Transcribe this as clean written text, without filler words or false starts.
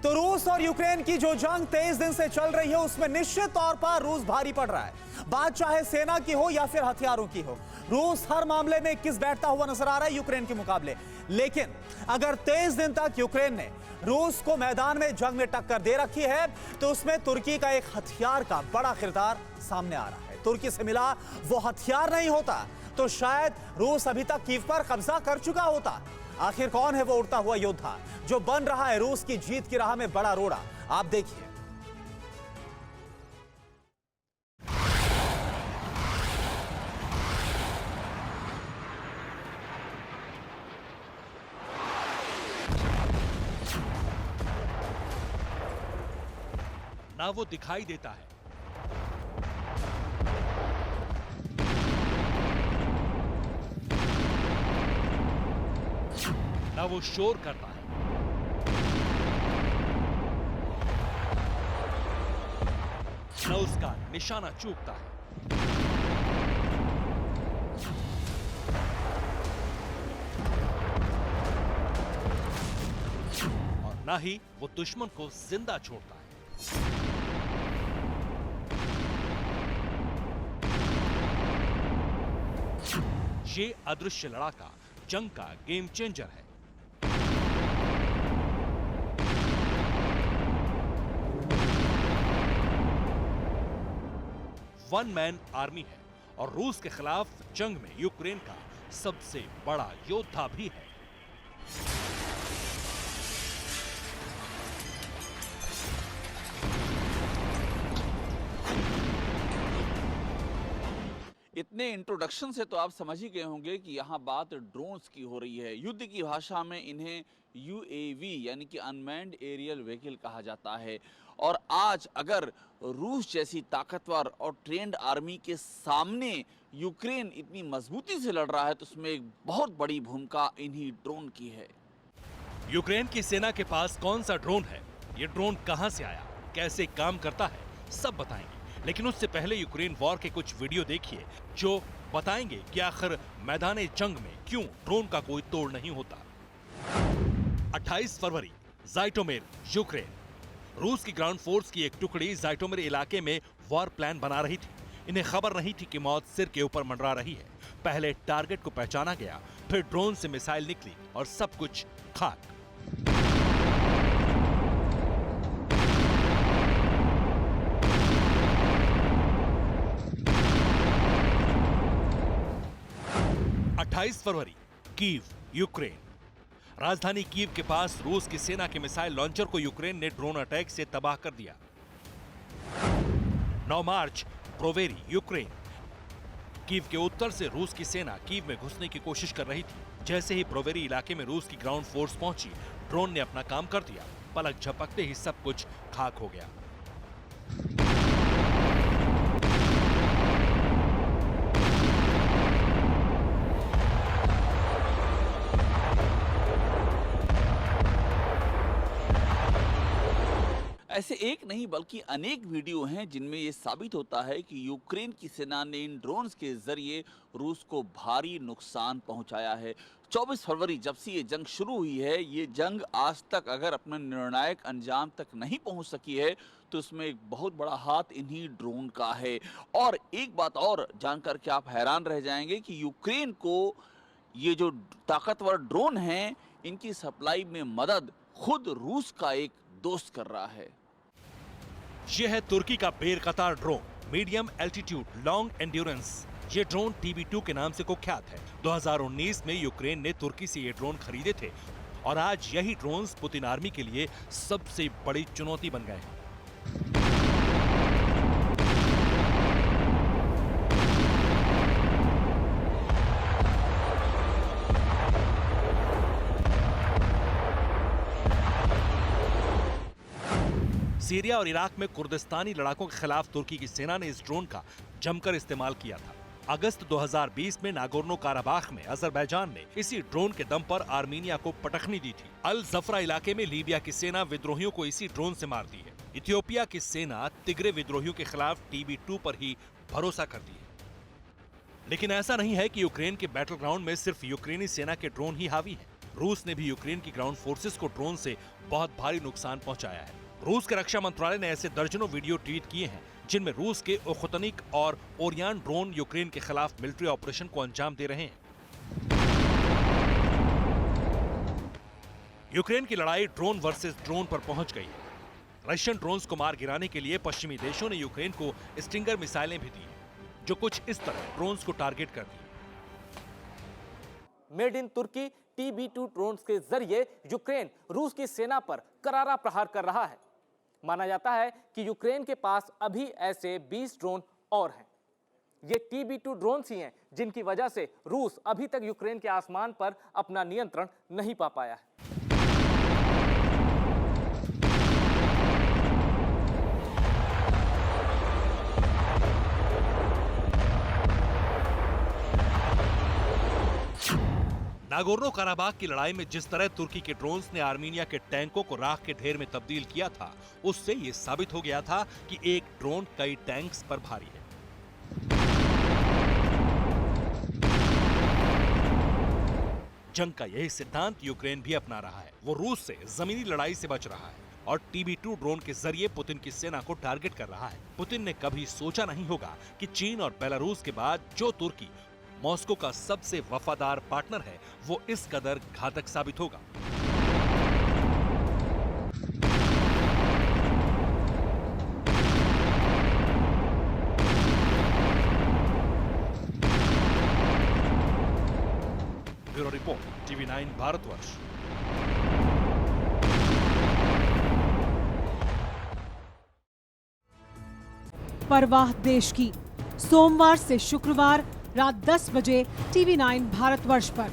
तो रूस और यूक्रेन की जो जंग 23 दिन से चल रही है उसमें निश्चित तौर पर रूस भारी पड़ रहा है। बात चाहे सेना की हो या फिर हथियारों की हो, रूस हर मामले में 21 बैठता हुआ नजर आ रहा है यूक्रेन के मुकाबले। लेकिन अगर 23 दिन तक यूक्रेन ने रूस को मैदान में जंग में टक्कर दे रखी है तो उसमें तुर्की का एक हथियार का बड़ा किरदार सामने आ रहा है। तुर्की से मिला वो हथियार नहीं होता तो शायद रूस अभी तक कीव पर कब्जा कर चुका होता। आखिर कौन है वो उड़ता हुआ योद्धा जो बन रहा है रूस की जीत की राह में बड़ा रोड़ा? आप देखिए। ना वो दिखाई देता है, ना वो शोर करता है, न उसका निशाना चूकता है। और ना ही वो दुश्मन को जिंदा छोड़ता है। ये अदृश्य लड़ाका जंग का गेम चेंजर है। वन मैन आर्मी है और रूस के खिलाफ जंग में यूक्रेन का सबसे बड़ा योद्धा भी है। इतने इंट्रोडक्शन से तो आप समझ ही गए होंगे कि यहाँ बात ड्रोन्स की हो रही है। युद्ध की भाषा में इन्हें यूएवी यानी कि अनमैन्ड एरियल व्हीकल कहा जाता है। और आज अगर रूस जैसी ताकतवर और ट्रेंड आर्मी के सामने यूक्रेन इतनी मजबूती से लड़ रहा है तो उसमें एक बहुत बड़ी भूमिका इन्हीं ड्रोन की है। यूक्रेन की सेना के पास कौन सा ड्रोन है, ये ड्रोन कहां से आया, कैसे काम करता है, सब बताएंगे। लेकिन उससे पहले यूक्रेन वॉर के कुछ वीडियो देखिए जो बताएंगे कि आखिर मैदान जंग में क्यों ड्रोन का कोई तोड़ नहीं होता। 28 फरवरी, ज़ाइटोमिर, यूक्रेन। रूस की ग्राउंड फोर्स की एक टुकड़ी ज़ाइटोमिर इलाके में वॉर प्लान बना रही थी। इन्हें खबर नहीं थी कि मौत सिर के ऊपर मंडरा रही है। पहले टारगेट को पहचाना गया, फिर ड्रोन से मिसाइल निकली और सब कुछ खाक। फरवरी, कीव, यूक्रेन। राजधानी कीव के पास रूस की सेना के मिसाइल लॉन्चर को यूक्रेन ने ड्रोन अटैक से तबाह कर दिया। 9 मार्च, ब्रोवेरी, यूक्रेन। कीव के उत्तर से रूस की सेना कीव में घुसने की कोशिश कर रही थी। जैसे ही ब्रोवेरी इलाके में रूस की ग्राउंड फोर्स पहुंची, ड्रोन ने अपना काम कर दिया। पलक झपकते ही सब कुछ खाक हो गया। ऐसे एक नहीं बल्कि अनेक वीडियो हैं जिनमें ये साबित होता है कि यूक्रेन की सेना ने इन ड्रोन्स के जरिए रूस को भारी नुकसान पहुंचाया है। 24 फरवरी जब से ये जंग शुरू हुई है, ये जंग आज तक अगर अपने निर्णायक अंजाम तक नहीं पहुंच सकी है तो उसमें एक बहुत बड़ा हाथ इन्हीं ड्रोन का है। और एक बात और जानकर के आप हैरान रह जाएंगे कि यूक्रेन को ये जो ताकतवर ड्रोन हैं, इनकी सप्लाई में मदद खुद रूस का एक दोस्त कर रहा है। यह है तुर्की का Bayraktar drone, medium altitude long endurance. ये ड्रोन TB2 के नाम से कुख्यात है। 2019 में यूक्रेन ने तुर्की से ये ड्रोन खरीदे थे और आज यही ड्रोन्स पुतिन आर्मी के लिए सबसे बड़ी चुनौती बन गए हैं। सीरिया और इराक में कुर्दिस्तानी लड़ाकों के खिलाफ तुर्की की सेना ने इस ड्रोन का जमकर इस्तेमाल किया था। अगस्त 2020 में नागोर्नो काराबाख में अजरबैजान ने इसी ड्रोन के दम पर आर्मीनिया को पटखनी दी थी। अल जफरा इलाके में लीबिया की सेना विद्रोहियों को इसी ड्रोन से मार दी है। इथियोपिया की सेना तिग्रे विद्रोहियों के खिलाफ TB2 पर ही भरोसा करती है। लेकिन ऐसा नहीं है कि यूक्रेन के बैटल ग्राउंड में सिर्फ यूक्रेनी सेना के ड्रोन ही हावी हैं। रूस ने भी यूक्रेन की ग्राउंड फोर्सेस को ड्रोन से बहुत भारी नुकसान पहुंचाया है। रूस के रक्षा मंत्रालय ने ऐसे दर्जनों वीडियो ट्वीट किए हैं जिनमें रूस के ओखुतनिक और ओरियान ड्रोन यूक्रेन के खिलाफ मिलिट्री ऑपरेशन को अंजाम दे रहे हैं। यूक्रेन की लड़ाई ड्रोन वर्सेस ड्रोन पर पहुंच गई है। रशियन ड्रोन्स को मार गिराने के लिए पश्चिमी देशों ने यूक्रेन को स्टिंगर मिसाइलें भी दी, जो कुछ इस तरह ड्रोन्स को टारगेट करती है। Made in Turki TB2 drones के जरिए यूक्रेन रूस की सेना पर करारा प्रहार कर रहा है। माना जाता है कि यूक्रेन के पास अभी ऐसे 20 ड्रोन और हैं। ये TB2 ड्रोन्स ही हैं जिनकी वजह से रूस अभी तक यूक्रेन के आसमान पर अपना नियंत्रण नहीं पा पाया है। नागोर्नो काराबाग की लड़ाई में जिस तरह तुर्की के ड्रोन्स ने आर्मीनिया के टैंकों को राख के ढेर में तब्दील किया था, उससे ये साबित हो गया था कि एक ड्रोन कई टैंक्स पर भारी है। जंग का यही सिद्धांत यूक्रेन भी अपना रहा है। वो रूस से जमीनी लड़ाई से बच रहा है और TB2 ड्रोन के जरिए पुतिन की सेना को टारगेट कर रहा है। पुतिन ने कभी सोचा नहीं होगा कि चीन और बेलारूस के बाद जो तुर्की मॉस्को का सबसे वफादार पार्टनर है, वो इस कदर घातक साबित होगा। Bureau report, TV9 Bharatvarsh. परवाह देश की, सोमवार से शुक्रवार रात 10 बजे TV9 भारतवर्ष पर।